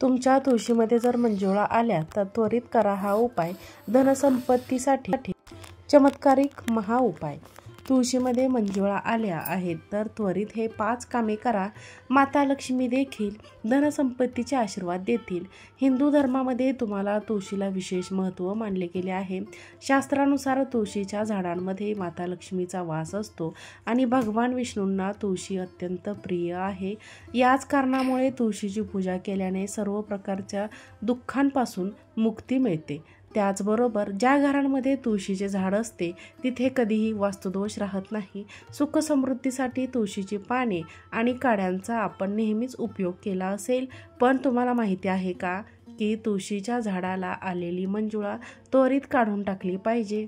तुमच्या तुळशीमध्ये जर मंजुळा आल्या तर त्वरित करा हा उपाय. धनसंपत्तीसाठी चमत्कारिक महा उपाय. तुळशीमध्ये मंजुळा आल्या आहेत तर त्वरित हे 5 कामे करा. माता लक्ष्मी देखील धनसंपत्तीचे आशीर्वाद देतील. हिंदू धर्मामध्ये तुम्हाला तुळशीला विशेष महत्त्व मानले गेले आहे. शास्त्रानुसार तुळशीच्या झाडांमध्ये माता लक्ष्मीचा वास असतो आणि भगवान विष्णूंना तुळशी अत्यंत प्रिय आहे. याच कारणामुळे तुळशीची पूजा केल्याने सर्व प्रकारच्या दुःखांपासून मुक्ती मिळते. त्याचबरोबर ज्या घरांमध्ये तुळशीचे झाड असते तिथे कधीही वास्तुदोष राहत नाही. सुख समृद्धीसाठी तुळशीची पाने आणि काड्यांचा आपण नेहमीच उपयोग केला असेल. पण तुम्हाला माहिती आहे का की तुळशीच्या झाडाला आलेली मंजुळा त्वरित काढून टाकली पाहिजे.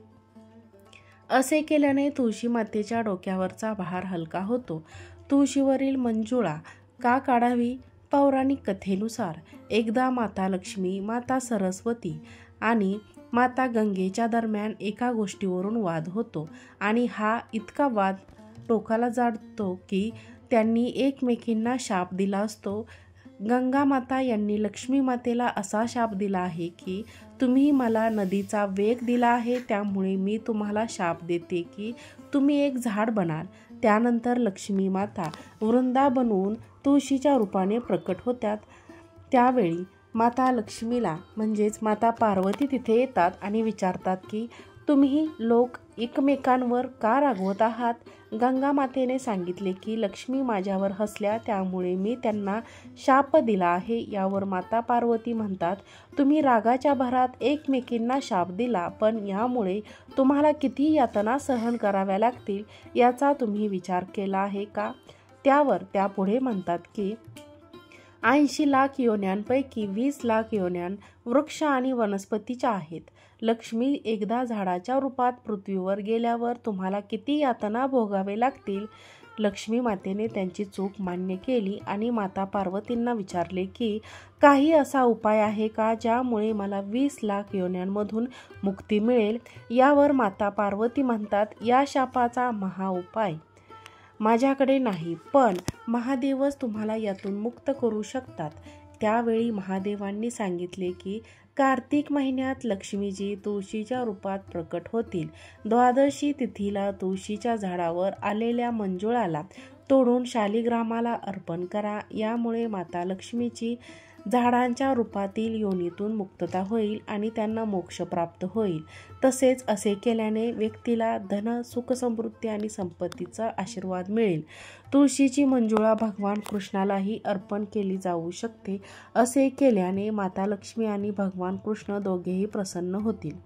असे केल्याने तुळशी मातेच्या डोक्यावरचा भार हलका होतो. तुळशीवरील मंजुळा का काढावी? पौराणिक कथेनुसार एकदा माता लक्ष्मी, माता सरस्वती आणि माता गंगेच्या दरम्यान एका गोष्टीवरून वाद होतो आणि हा इतका वाद टोकाला जातो की त्यांनी एकमेकींना शाप दिला असतो. गंगा माता यांनी लक्ष्मी मातेला असा शाप दिला आहे की तुम्ही मला नदीचा वेग दिला आहे, त्यामुळे मी तुम्हाला शाप देते की तुम्ही एक झाड बनाल. त्यानंतर लक्ष्मी माता वृंदा बनवून तुळशीच्या रूपाने प्रकट होतात. त्यावेळी माता लक्ष्मीला म्हणजेच माता पार्वती तिथे येतात आणि विचारतात की तुम्ही लोक एकमेकांवर का रागवत आहात? गंगा मातेने सांगितले की लक्ष्मी माझ्यावर हसल्या, त्यामुळे मी त्यांना शाप दिला आहे. यावर माता पार्वती म्हणतात, तुम्ही रागाच्या भरात एकमेकींना शाप दिला, पण यामुळे तुम्हाला किती यातना सहन कराव्या लागतील याचा तुम्ही विचार केला आहे का? त्यावर त्या पुढे म्हणतात की 80 लाख योन्यांपैकी 20 लाख योन्या वृक्ष आणि वनस्पतीच्या आहेत. लक्ष्मी एकदा झाडाच्या रूपात पृथ्वीवर गेल्यावर तुम्हाला किती यातना भोगावे लागतील? लक्ष्मी मातेने त्यांची चूक मान्य केली आणि माता पार्वतींना विचारले की काही असा उपाय आहे का ज्यामुळे मला 20 लाख योन्यांमधून मुक्ती मिळेल? यावर माता पार्वती म्हणतात, या शापाचा महा उपाय माझ्याकडे नाही, पण महादेवच तुम्हाला यातून मुक्त करू शकतात. त्यावेळी महादेवांनी सांगितले की कार्तिक महिन्यात लक्ष्मीजी तुळशीच्या रूपात प्रकट होतील. द्वादशी तिथीला तुळशीच्या झाडावर आलेल्या मंजुळाला तोडून शालिग्रामाला अर्पण करा. यामुळे माता लक्ष्मीची झाडांच्या रूपातील योनीतून मुक्तता होईल आणि त्यांना मोक्ष प्राप्त होईल. तसेच असे केल्याने व्यक्तीला धन, सुख, समृद्धी आणि संपत्तीचा आशीर्वाद मिळेल. तुळशीची मंजुळा भगवान कृष्णालाही अर्पण केली जाऊ शकते. असे केल्याने माता लक्ष्मी आणि भगवान कृष्ण दोघेही प्रसन्न होतील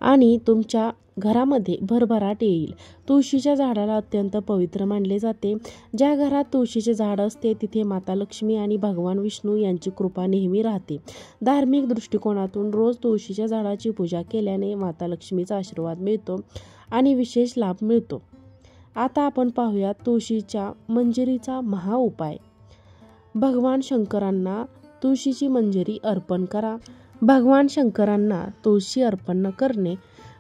आणि तुमच्या घरामध्ये भरभराट येईल. तुळशीच्या झाडाला अत्यंत पवित्र मानले जाते. ज्या घरात तुळशीचे झाड असते तिथे माता लक्ष्मी आणि भगवान विष्णू यांची कृपा नेहमी राहते. धार्मिक दृष्टिकोनातून रोज तुळशीच्या झाडाची पूजा केल्याने माता लक्ष्मीचा आशीर्वाद मिळतो आणि विशेष लाभ मिळतो. आता आपण पाहूयात तुळशीच्या मंजिरीचा महा उपाय. भगवान शंकरांना तुळशीची मंजिरी अर्पण करा. भगवान शंकरांना तुळशी अर्पण न करणे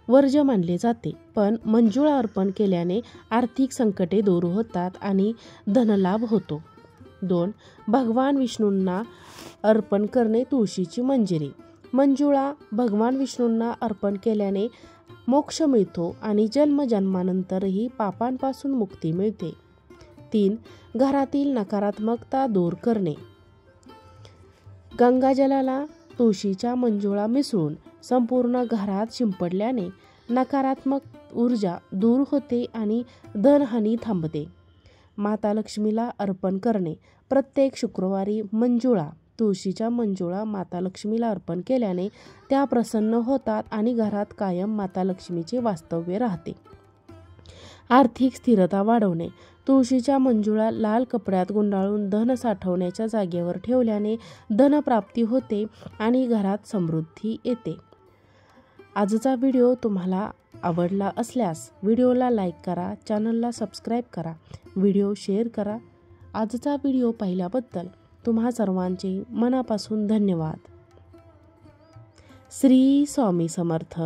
वर्ज्य मानले जाते, पण मंजुळा अर्पण केल्याने आर्थिक संकटे दूर होतात आणि धनलाभ होतो. 2. भगवान विष्णूंना अर्पण करणे तुळशीची मंजिरी. मंजुळा भगवान विष्णूंना अर्पण केल्याने मोक्ष मिळतो आणि जन्मजन्मानंतरही पापांपासून मुक्ती मिळते. 3. घरातील नकारात्मकता दूर करणे. गंगाजलाला तुळशीच्या मंजुळा मिसळून संपूर्ण घरात शिंपडल्याने नकारात्मक ऊर्जा दूर होते आणि धनहानी थांबते. माता लक्ष्मीला अर्पण करणे. प्रत्येक शुक्रवारी तुळशीच्या मंजुळा माता लक्ष्मीला अर्पण केल्याने त्या प्रसन्न होतात आणि घरात कायम माता लक्ष्मीचे वास्तव्य राहते. आर्थिक स्थिरता वाढवणे. तुळशीच्या मंजुळा लाल कपड्यात गुंडाळून धन साठवण्याच्या जागेवर ठेवल्याने धनप्राप्ती होते आणि घरात समृद्धी येते. आजचा व्हिडिओ तुम्हाला आवडला असल्यास व्हिडिओला लाईक करा, चॅनलला सबस्क्राईब करा, व्हिडिओ शेअर करा. आजचा व्हिडिओ पाहिल्याबद्दल तुम्हा सर्वांचे मनापासून धन्यवाद. श्री स्वामी समर्थ.